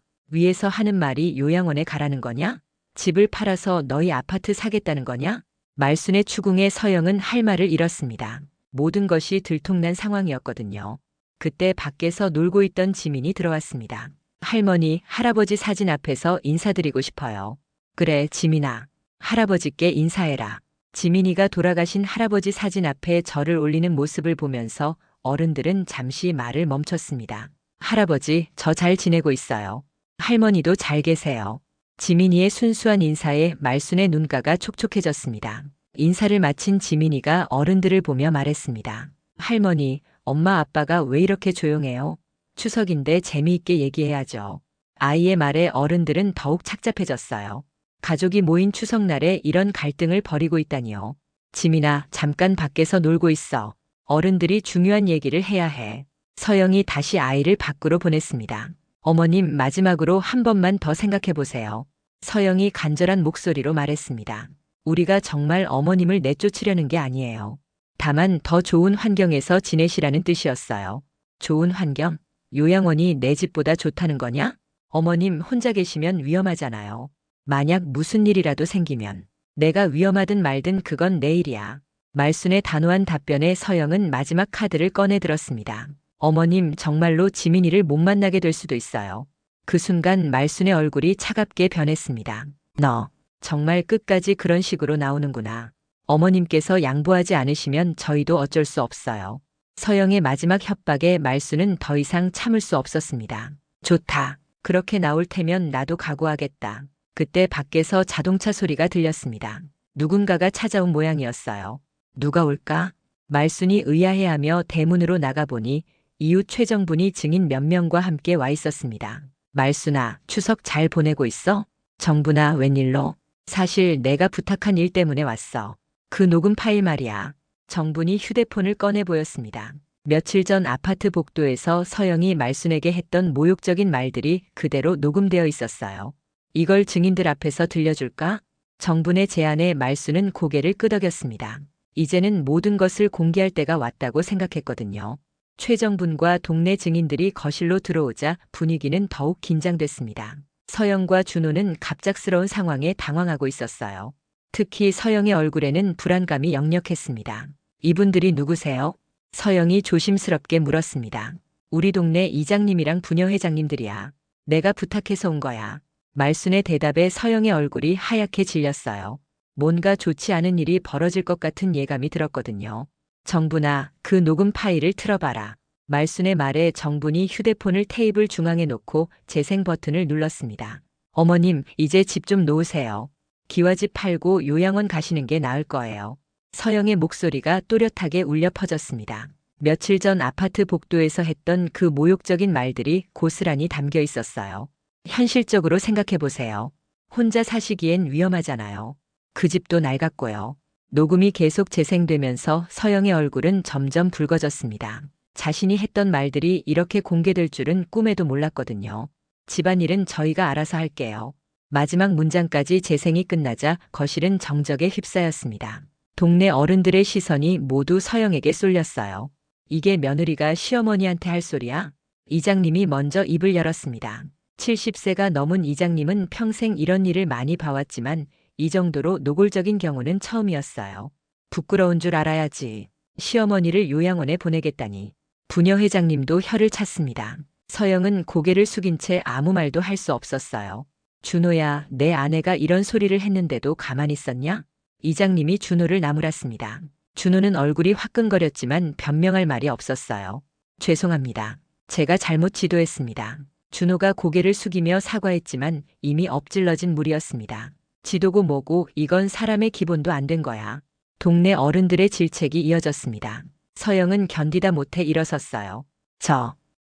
하는 말이 요양원에 가라는 거냐? 집을 팔아서 너희 아파트 사겠다는 거냐? 말순의 추궁에 서영은 할 말을 잃었습니다. 모든 것이 들통난 상황이었거든요. 그때 밖에서 놀고 있던 지민이 들어왔습니다. 할머니, 할아버지 사진 앞에서 인사드리고 싶어요. 그래, 지민아. 할아버지께 인사해라. 지민이가 돌아가신 할아버지 사진 앞에 절을 올리는 모습을 보면서 어른들은 잠시 말을 멈췄습니다. 할아버지, 저 잘 지내고 있어요. 할머니도 잘 계세요. 지민이의 순수한 인사에 말순의 눈가가 촉촉해졌습니다. 인사를 마친 지민이가 어른들을 보며 말했습니다. 할머니, 엄마 아빠가 왜 이렇게 조용해요? 추석인데 재미있게 얘기해야죠. 아이의 말에 어른들은 더욱 착잡해졌어요. 가족이 모인 추석날에 이런 갈등을 벌이고 있다니요. 지민아, 잠깐 밖에서 놀고 있어. 어른들이 중요한 얘기를 해야 해. 서영이 다시 아이를 밖으로 보냈습니다. 어머님, 마지막으로 한 번만 더 생각해 보세요. 서영이 간절한 목소리로 말했습니다. 우리가 정말 어머님을 내쫓으려는 게 아니에요. 다만 더 좋은 환경에서 지내시라는 뜻이었어요. 좋은 환경? 요양원이 내 집보다 좋다는 거냐? 어머님 혼자 계시면 위험하잖아요. 만약 무슨 일이라도 생기면 내가 위험하든 말든 그건 내 일이야. 말순의 단호한 답변에 서영은 마지막 카드를 꺼내 들었습니다. 어머님 정말로 지민이를 못 만나게 될 수도 있어요. 그 순간 말순의 얼굴이 차갑게 변했습니다. 너 정말 끝까지 그런 식으로 나오는구나. 어머님께서 양보하지 않으시면 저희도 어쩔 수 없어요. 서영의 마지막 협박에 말순은 더 이상 참을 수 없었습니다. 좋다. 그렇게 나올 테면 나도 각오하겠다. 그때 밖에서 자동차 소리가 들렸습니다. 누군가가 찾아온 모양이었어요. 누가 올까? 말순이 의아해하며 대문으로 나가보니 이웃 최정분이 증인 몇 명과 함께 와 있었습니다. 말순아, 추석 잘 보내고 있어? 정분아, 웬일로? 사실 내가 부탁한 일 때문에 왔어. 그 녹음 파일 말이야. 정분이 휴대폰을 꺼내 보였습니다. 며칠 전 아파트 복도에서 서영이 말순에게 했던 모욕적인 말들이 그대로 녹음되어 있었어요. 이걸 증인들 앞에서 들려줄까? 정분의 제안에 말순은 고개를 끄덕였습니다. 이제는 모든 것을 공개할 때가 왔다고 생각했거든요. 최정분과 동네 증인들이 거실로 들어오자 분위기는 더욱 긴장됐습니다. 서영과 준호는 갑작스러운 상황에 당황하고 있었어요. 특히 서영의 얼굴에는 불안감이 역력했습니다. 이분들이 누구세요? 서영이 조심스럽게 물었습니다. 우리 동네 이장님이랑 부녀회장님들이야. 내가 부탁해서 온 거야. 말순의 대답에 서영의 얼굴이 하얗게 질렸어요. 뭔가 좋지 않은 일이 벌어질 것 같은 예감이 들었거든요. 정분아, 그 녹음 파일을 틀어봐라. 말순의 말에 정분이 휴대폰을 테이블 중앙에 놓고 재생 버튼을 눌렀습니다. 어머님, 이제 집 좀 놓으세요. 기와집 팔고 요양원 가시는 게 나을 거예요. 서영의 목소리가 또렷하게 울려 퍼졌습니다. 며칠 전 아파트 복도에서 했던 그 모욕적인 말들이 고스란히 담겨 있었어요. 현실적으로 생각해 보세요. 혼자 사시기엔 위험하잖아요. 그 집도 낡았고요. 녹음이 계속 재생되면서 서영의 얼굴은 점점 붉어졌습니다. 자신이 했던 말들이 이렇게 공개될 줄은 꿈에도 몰랐거든요. 집안일은 저희가 알아서 할게요. 마지막 문장까지 재생이 끝나자 거실은 정적에 휩싸였습니다. 동네 어른들의 시선이 모두 서영에게 쏠렸어요. 이게 며느리가 시어머니한테 할 소리야? 이장님이 먼저 입을 열었습니다. 70세가 넘은 이장님은 평생 이런 일을 많이 봐왔지만 이 정도로 노골적인 경우는 처음이었어요. 부끄러운 줄 알아야지. 시어머니를 요양원에 보내겠다니. 부녀회장님도 혀를 찼습니다. 서영은 고개를 숙인 채 아무 말도 할 수 없었어요. 준호야, 내 아내가 이런 소리를 했는데도 가만히 있었냐? 이장님이 준호를 나무랐습니다. 준호는 얼굴이 화끈거렸지만 변명할 말이 없었어요. 죄송합니다. 제가 잘못 지도했습니다. 준호가 고개를 숙이며 사과했지만 이미 엎질러진 물이었습니다. 지도고 뭐고 이건 사람의 기본도 안 된 거야. 동네 어른들의 질책이 이어졌습니다. 서영은 견디다 못해 일어섰어요.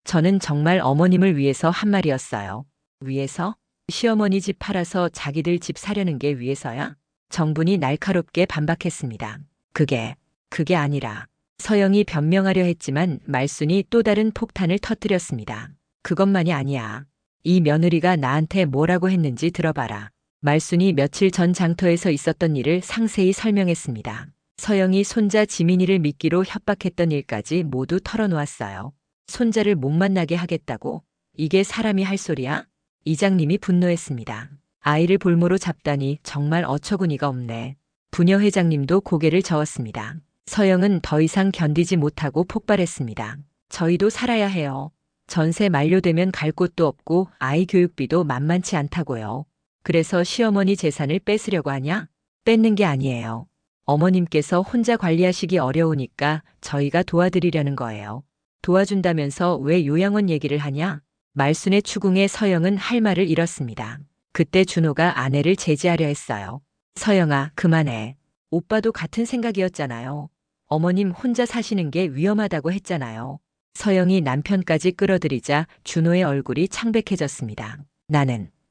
저는 정말 어머님을 위해서 한 말이었어요. 위해서? 시어머니 집 팔아서 자기들 집 사려는 게 위해서야? 정분이 날카롭게 반박했습니다. 그게 아니라. 서영이 변명하려 했지만 말순이 또 다른 폭탄을 터뜨렸습니다. 그것만이 아니야. 이 며느리가 나한테 뭐라고 했는지 들어봐라. 말순이 며칠 전 장터에서 있었던 일을 상세히 설명했습니다. 서영이 손자 지민이를 미끼로 협박했던 일까지 모두 털어놓았어요. 손자를 못 만나게 하겠다고? 이게 사람이 할 소리야? 이장님이 분노했습니다. 아이를 볼모로 잡다니 정말 어처구니가 없네. 부녀회장님도 고개를 저었습니다. 서영은 더 이상 견디지 못하고 폭발했습니다. 저희도 살아야 해요. 전세 만료되면 갈 곳도 없고 아이 교육비도 만만치 않다고요. 그래서 시어머니 재산을 뺏으려고 하냐? 뺏는 게 아니에요. 어머님께서 혼자 관리하시기 어려우니까 저희가 도와드리려는 거예요. 도와준다면서 왜 요양원 얘기를 하냐? 말순의 추궁에 서영은 할 말을 잃었습니다. 그때 준호가 아내를 제지하려 했어요. 서영아, 그만해. 오빠도 같은 생각이었잖아요. 어머님 혼자 사시는 게 위험하다고 했잖아요. 서영이 남편까지 끌어들이자 준호의 얼굴이 창백해졌습니다.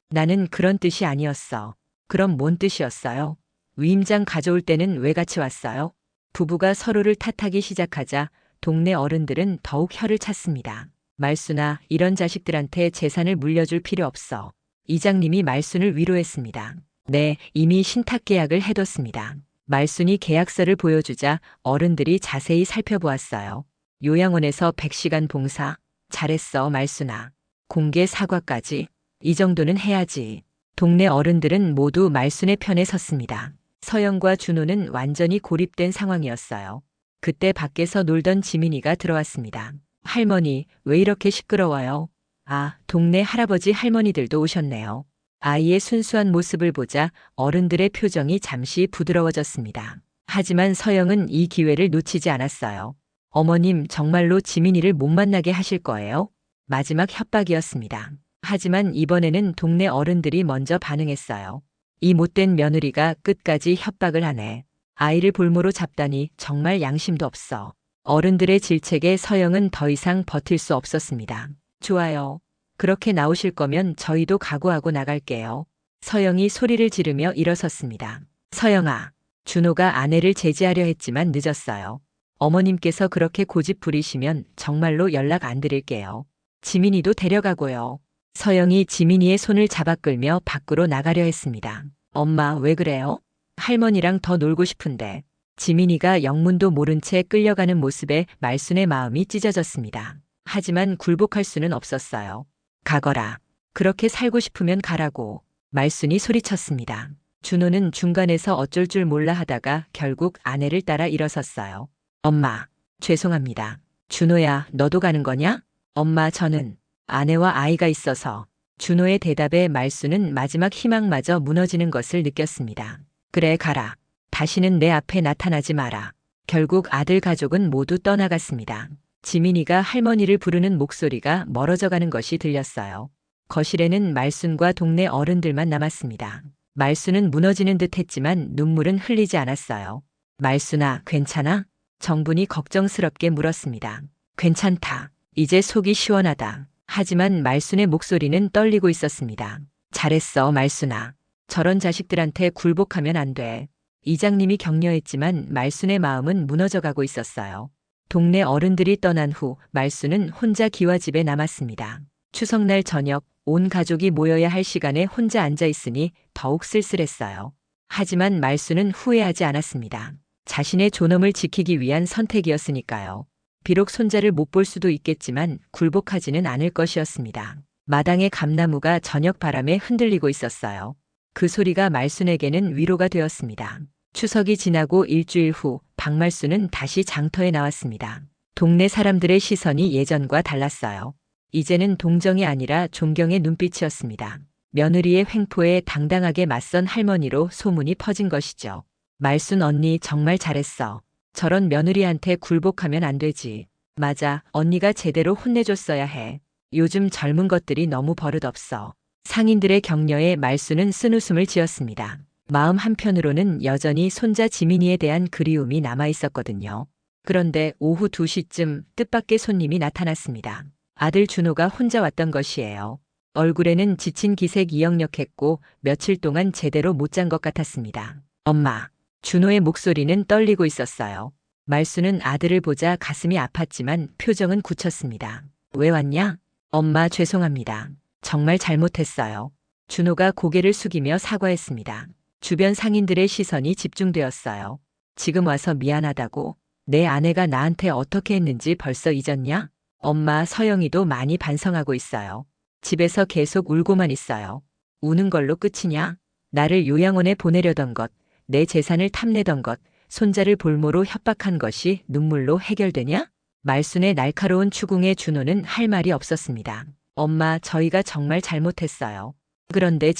나는 그런 뜻이 아니었어. 그럼 뭔 뜻이었어요? 위임장 가져올 때는 왜 같이 왔어요? 부부가 서로를 탓하기 시작하자 동네 어른들은 더욱 혀를 찼습니다. 말순아, 이런 자식들한테 재산을 물려줄 필요 없어. 이장님이 말순을 위로했습니다. 네, 이미 신탁 계약을 해뒀습니다. 말순이 계약서를 보여주자 어른들이 자세히 살펴보았어요. 요양원에서 100시간 봉사. 잘했어, 말순아. 공개 사과까지. 이 정도는 해야지. 동네 어른들은 모두 말순의 편에 섰습니다. 서영과 준호는 완전히 고립된 상황이었어요. 그때 밖에서 놀던 지민이가 들어왔습니다. 할머니, 왜 이렇게 시끄러워요? 아, 동네 할아버지 할머니들도 오셨네요. 아이의 순수한 모습을 보자 어른들의 표정이 잠시 부드러워졌습니다. 하지만 서영은 이 기회를 놓치지 않았어요. 어머님, 정말로 지민이를 못 만나게 하실 거예요? 마지막 협박이었습니다. 하지만 이번에는 동네 어른들이 먼저 반응했어요. 이 못된 며느리가 끝까지 협박을 하네. 아이를 볼모로 잡다니 정말 양심도 없어. 어른들의 질책에 서영은 더 이상 버틸 수 없었습니다. 좋아요. 그렇게 나오실 거면 저희도 각오하고 나갈게요. 서영이 소리를 지르며 일어섰습니다. 서영아, 준호가 아내를 제지하려 했지만 늦었어요. 어머님께서 그렇게 고집 부리시면 정말로 연락 안 드릴게요. 지민이도 데려가고요. 서영이 지민이의 손을 잡아 끌며 밖으로 나가려 했습니다. 엄마, 왜 그래요? 할머니랑 더 놀고 싶은데. 지민이가 영문도 모른 채 끌려가는 모습에 말순의 마음이 찢어졌습니다. 하지만 굴복할 수는 없었어요. 가거라. 그렇게 살고 싶으면 가라고. 말순이 소리쳤습니다. 준호는 중간에서 어쩔 줄 몰라 하다가 결국 아내를 따라 일어섰어요. 엄마, 죄송합니다. 준호야, 너도 가는 거냐? 엄마, 저는 아내와 아이가 있어서. 준호의 대답에 말순은 마지막 희망마저 무너지는 것을 느꼈습니다. 그래, 가라. 다시는 내 앞에 나타나지 마라. 결국 아들 가족은 모두 떠나갔습니다. 지민이가 할머니를 부르는 목소리가 멀어져 가는 것이 들렸어요. 거실에는 말순과 동네 어른들만 남았습니다. 말순은 무너지는 듯 했지만 눈물은 흘리지 않았어요. 말순아, 괜찮아? 정분이 걱정스럽게 물었습니다. 괜찮다. 이제 속이 시원하다. 하지만 말순의 목소리는 떨리고 있었습니다. 잘했어, 말순아. 저런 자식들한테 굴복하면 안 돼. 이장님이 격려했지만 말순의 마음은 무너져가고 있었어요. 동네 어른들이 떠난 후 말순은 혼자 기와집에 남았습니다. 추석날 저녁 온 가족이 모여야 할 시간에 혼자 앉아 있으니 더욱 쓸쓸했어요. 하지만 말순은 후회하지 않았습니다. 자신의 존엄을 지키기 위한 선택이었으니까요. 비록 손자를 못 볼 수도 있겠지만 굴복하지는 않을 것이었습니다. 마당의 감나무가 저녁 바람에 흔들리고 있었어요. 그 소리가 말순에게는 위로가 되었습니다. 추석이 지나고 일주일 후 박말순은 다시 장터에 나왔습니다. 동네 사람들의 시선이 예전과 달랐어요. 이제는 동정이 아니라 존경의 눈빛이었습니다. 며느리의 횡포에 당당하게 맞선 할머니로 소문이 퍼진 것이죠. 말순 언니 정말 잘했어. 저런 며느리한테 굴복하면 안 되지. 맞아, 언니가 제대로 혼내줬어야 해. 요즘 젊은 것들이 너무 버릇없어. 상인들의 격려에 말순은 쓴웃음을 지었습니다. 마음 한편으로는 여전히 손자 지민이에 대한 그리움이 남아있었거든요. 그런데 오후 2시쯤 뜻밖의 손님이 나타났습니다. 아들 준호가 혼자 왔던 것이에요. 얼굴에는 지친 기색이 역력했고 며칠 동안 제대로 못 잔 것 같았습니다. 엄마, 준호의 목소리는 떨리고 있었어요. 말순은 아들을 보자 가슴이 아팠지만 표정은 굳혔습니다. 왜 왔냐? 엄마, 죄송합니다. 정말 잘못했어요. 준호가 고개를 숙이며 사과했습니다. 주변 상인들의 시선이 집중되었어요. 지금 와서 미안하다고? 내 아내가 나한테 어떻게 했는지 벌써 잊었냐? 엄마, 서영이도 많이 반성하고 있어요. 집에서 계속 울고만 있어요. 우는 걸로 끝이냐? 나를 요양원에 보내려던 것, 내 재산을 탐내던 것, 손자를 볼모로 협박한 것이 눈물로 해결되냐? 말순의 날카로운 추궁에 준호는 할 말이 없었습니다. 엄마, 저희가 정말 잘못했어요. 그런데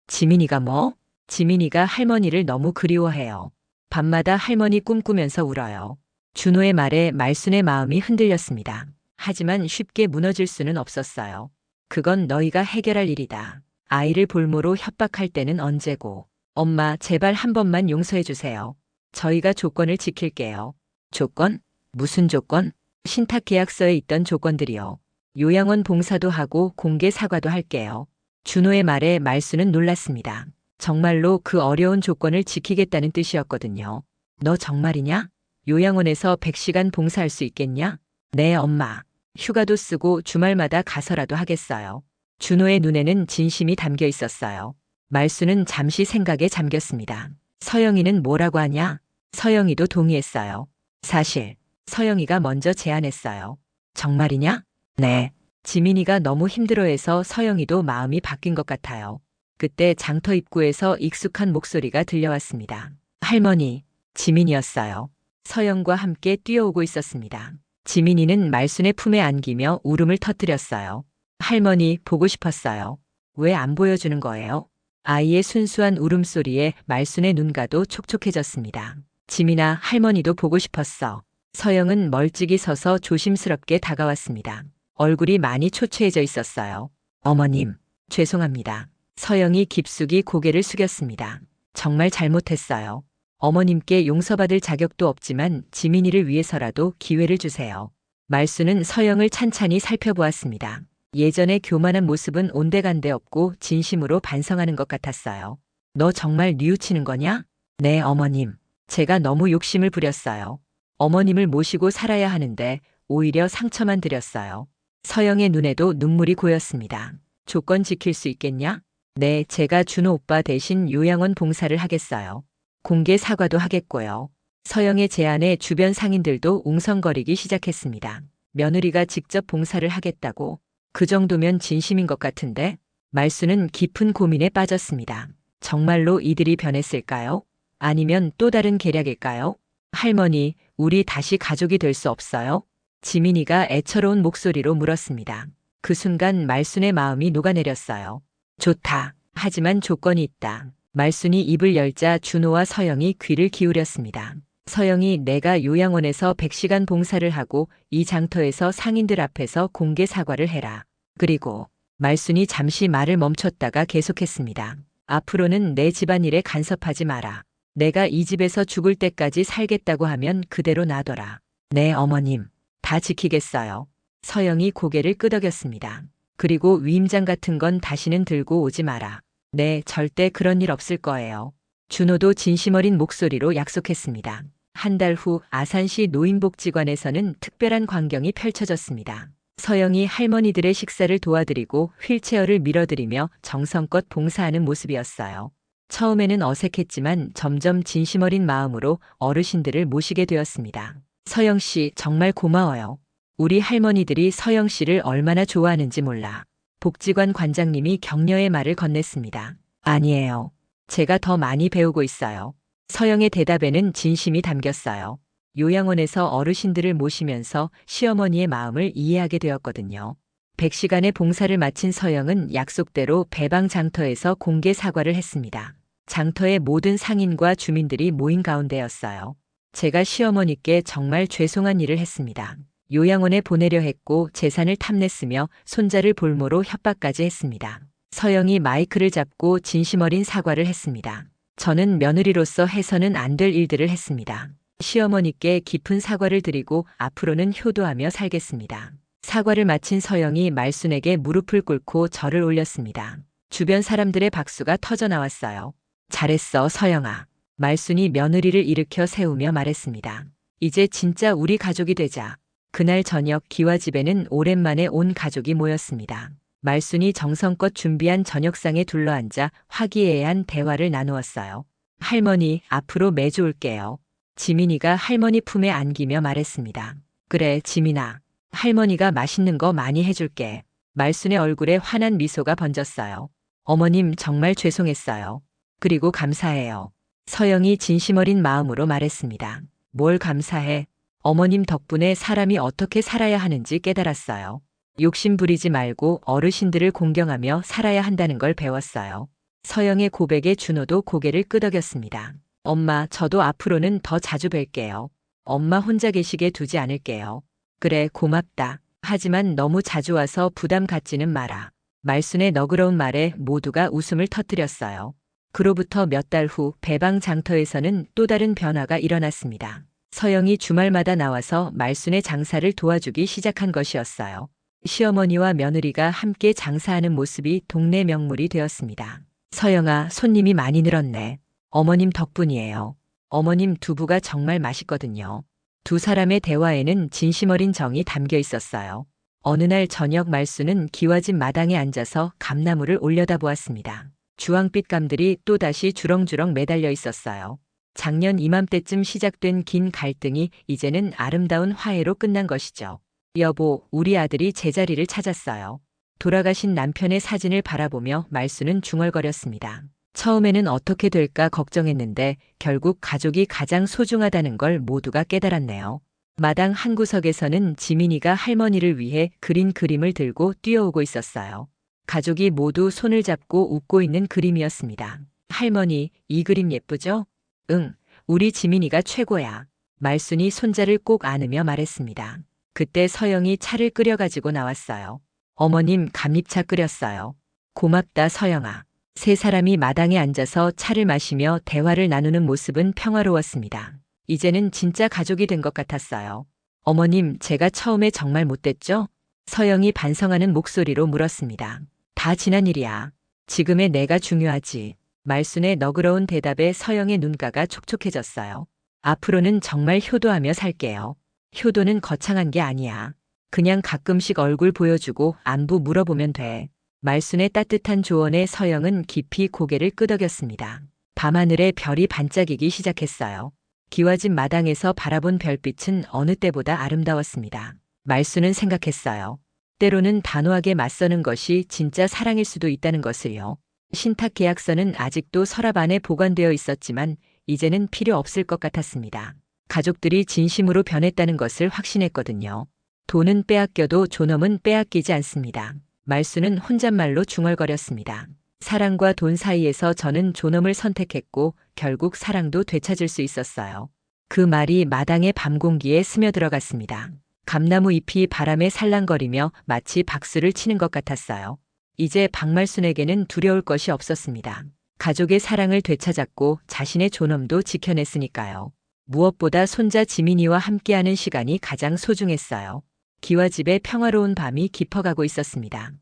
지민이가 뭐? 지민이가 할머니를 너무 그리워해요. 밤마다 할머니 꿈꾸면서 울어요. 준호의 말에 말순의 마음이 흔들렸습니다. 하지만 쉽게 무너질 수는 없었어요. 그건 너희가 해결할 일이다. 아이를 볼모로 협박할 때는 언제고. 엄마, 제발 한 번만 용서해 주세요. 저희가 조건을 지킬게요. 조건? 무슨 조건? 신탁 계약서에 있던 조건들이요. 요양원 봉사도 하고 공개 사과도 할게요. 준호의 말에 말순은 놀랐습니다. 정말로 그 어려운 조건을 지키겠다는 뜻이었거든요. 너 정말이냐? 요양원에서 100시간 봉사할 수 있겠냐? 네, 엄마. 휴가도 쓰고 주말마다 가서라도 하겠어요. 준호의 눈에는 진심이 담겨 있었어요. 말수는 잠시 생각에 잠겼습니다. 서영이는 뭐라고 하냐? 서영이도 동의했어요. 사실 서영이가 먼저 제안했어요. 정말이냐? 네. 지민이가 너무 힘들어해서 서영이도 마음이 바뀐 것 같아요. 그때 장터 입구에서 익숙한 목소리가 들려왔습니다. 할머니, 지민이었어요. 서영과 함께 뛰어오고 있었습니다. 지민이는 말순의 품에 안기며 울음을 터뜨렸어요. 할머니, 보고 싶었어요. 왜 안 보여주는 거예요? 아이의 순수한 울음소리에 말순의 눈가도 촉촉해졌습니다. 지민아, 할머니도 보고 싶었어. 서영은 멀찍이 서서 조심스럽게 다가왔습니다. 얼굴이 많이 초췌해져 있었어요. 어머님, 죄송합니다. 서영이 깊숙이 고개를 숙였습니다. 정말 잘못했어요. 어머님께 용서받을 자격도 없지만 지민이를 위해서라도 기회를 주세요. 말수는 서영을 찬찬히 살펴보았습니다. 예전의 교만한 모습은 온데간데 없고 진심으로 반성하는 것 같았어요. 너 정말 뉘우치는 거냐? 네, 어머님. 제가 너무 욕심을 부렸어요. 어머님을 모시고 살아야 하는데 오히려 상처만 드렸어요. 서영의 눈에도 눈물이 고였습니다. 조건 지킬 수 있겠냐? 네, 제가 준호 오빠 대신 요양원 봉사를 하겠어요. 공개 사과도 하겠고요. 서영의 제안에 주변 상인들도 웅성거리기 시작했습니다. 며느리가 직접 봉사를 하겠다고? 그 정도면 진심인 것 같은데? 말수는 깊은 고민에 빠졌습니다. 정말로 이들이 변했을까요? 아니면 또 다른 계략일까요? 할머니, 우리 다시 가족이 될 수 없어요? 지민이가 애처로운 목소리로 물었습니다. 그 순간 말순의 마음이 녹아내렸어요. 좋다. 하지만 조건이 있다. 말순이 입을 열자 준호와 서영이 귀를 기울였습니다. 서영이 내가 요양원에서 100시간 봉사를 하고 이 장터에서 상인들 앞에서 공개 사과를 해라. 그리고 말순이 잠시 말을 멈췄다가 계속했습니다. 앞으로는 내 집안일에 간섭하지 마라. 내가 이 집에서 죽을 때까지 살겠다고 하면 그대로 놔둬라. 네, 어머님. 다 지키겠어요. 서영이 고개를 끄덕였습니다. 그리고 위임장 같은 건 다시는 들고 오지 마라. 네, 절대 그런 일 없을 거예요. 준호도 진심 어린 목소리로 약속했습니다. 한 달 후 아산시 노인복지관에서는 특별한 광경이 펼쳐졌습니다. 서영이 할머니들의 식사를 도와드리고 휠체어를 밀어드리며 정성껏 봉사하는 모습이었어요. 처음에는 어색했지만 점점 진심 어린 마음으로 어르신들을 모시게 되었습니다. 서영 씨, 정말 고마워요. 우리 할머니들이 서영 씨를 얼마나 좋아하는지 몰라. 복지관 관장님이 격려의 말을 건넸습니다. 아니에요. 제가 더 많이 배우고 있어요. 서영의 대답에는 진심이 담겼어요. 요양원에서 어르신들을 모시면서 시어머니의 마음을 이해하게 되었거든요. 100시간의 봉사를 마친 서영은 약속대로 배방 장터에서 공개 사과를 했습니다. 장터의 모든 상인과 주민들이 모인 가운데였어요. 제가 시어머니께 정말 죄송한 일을 했습니다. 요양원에 보내려 했고 재산을 탐냈으며 손자를 볼모로 협박까지 했습니다. 서영이 마이크를 잡고 진심 어린 사과를 했습니다. 저는 며느리로서 해서는 안 될 일들을 했습니다. 시어머니께 깊은 사과를 드리고 앞으로는 효도하며 살겠습니다. 사과를 마친 서영이 말순에게 무릎을 꿇고 절을 올렸습니다. 주변 사람들의 박수가 터져 나왔어요. 잘했어, 서영아. 말순이 며느리를 일으켜 세우며 말했습니다. 이제 진짜 우리 가족이 되자. 그날 저녁 기와 집에는 오랜만에 온 가족이 모였습니다. 말순이 정성껏 준비한 저녁상에 둘러앉아 화기애애한 대화를 나누었어요. 할머니, 앞으로 매주 올게요. 지민이가 할머니 품에 안기며 말했습니다. 그래, 지민아. 할머니가 맛있는 거 많이 해줄게. 말순의 얼굴에 환한 미소가 번졌어요. 어머님, 정말 죄송했어요. 그리고 감사해요. 서영이 진심 어린 마음으로 말했습니다. 뭘 감사해. 어머님 덕분에 사람이 어떻게 살아야 하는지 깨달았어요. 욕심 부리지 말고 어르신들을 공경하며 살아야 한다는 걸 배웠어요. 서영의 고백에 준호도 고개를 끄덕였습니다. 엄마, 저도 앞으로는 더 자주 뵐게요. 엄마 혼자 계시게 두지 않을게요. 그래, 고맙다. 하지만 너무 자주 와서 부담 갖지는 마라. 말순의 너그러운 말에 모두가 웃음을 터뜨렸어요. 그로부터 몇 달 후 배방 장터에서는 또 다른 변화가 일어났습니다. 서영이 주말마다 나와서 말순의 장사를 도와주기 시작한 것이었어요. 시어머니와 며느리가 함께 장사하는 모습이 동네 명물이 되었습니다. 서영아, 손님이 많이 늘었네. 어머님 덕분이에요. 어머님 두부가 정말 맛있거든요. 두 사람의 대화에는 진심 어린 정이 담겨 있었어요. 어느 날 저녁 말수는 기와집 마당에 앉아서 감나무를 올려다보았습니다. 주황빛 감들이 또다시 주렁주렁 매달려 있었어요. 작년 이맘때쯤 시작된 긴 갈등이 이제는 아름다운 화해로 끝난 것이죠. 여보, 우리 아들이 제자리를 찾았어요. 돌아가신 남편의 사진을 바라보며 말수는 중얼거렸습니다. 처음에는 어떻게 될까 걱정했는데 결국 가족이 가장 소중하다는 걸 모두가 깨달았네요. 마당 한 구석에서는 지민이가 할머니를 위해 그린 그림을 들고 뛰어오고 있었어요. 가족이 모두 손을 잡고 웃고 있는 그림이었습니다. 할머니, 이 그림 예쁘죠? 응, 우리 지민이가 최고야. 말순이 손자를 꼭 안으며 말했습니다. 그때 서영이 차를 끓여가지고 나왔어요. 어머님, 감잎차 끓였어요. 고맙다, 서영아. 세 사람이 마당에 앉아서 차를 마시며 대화를 나누는 모습은 평화로웠습니다. 이제는 진짜 가족이 된 것 같았어요. 어머님, 제가 처음에 정말 못됐죠? 서영이 반성하는 목소리로 물었습니다. 다 지난 일이야. 지금의 내가 중요하지. 말순의 너그러운 대답에 서영의 눈가가 촉촉해졌어요. 앞으로는 정말 효도하며 살게요. 효도는 거창한 게 아니야. 그냥 가끔씩 얼굴 보여주고 안부 물어보면 돼. 말순의 따뜻한 조언에 서영은 깊이 고개를 끄덕였습니다. 밤하늘에 별이 반짝이기 시작했어요. 기와집 마당에서 바라본 별빛은 어느 때보다 아름다웠습니다. 말순은 생각했어요. 때로는 단호하게 맞서는 것이 진짜 사랑일 수도 있다는 것을요. 신탁 계약서는 아직도 서랍 안에 보관되어 있었지만 이제는 필요 없을 것 같았습니다. 가족들이 진심으로 변했다는 것을 확신했거든요. 돈은 빼앗겨도 존엄은 빼앗기지 않습니다. 말수는 혼잣말로 중얼거렸습니다. 사랑과 돈 사이에서 저는 존엄을 선택했고 결국 사랑도 되찾을 수 있었어요. 그 말이 마당의 밤 공기에 스며들어갔습니다. 감나무 잎이 바람에 살랑거리며 마치 박수를 치는 것 같았어요. 이제 박말순에게는 두려울 것이 없었습니다. 가족의 사랑을 되찾았고 자신의 존엄도 지켜냈으니까요. 무엇보다 손자 지민이와 함께하는 시간이 가장 소중했어요. 기와집의 평화로운 밤이 깊어가고 있었습니다.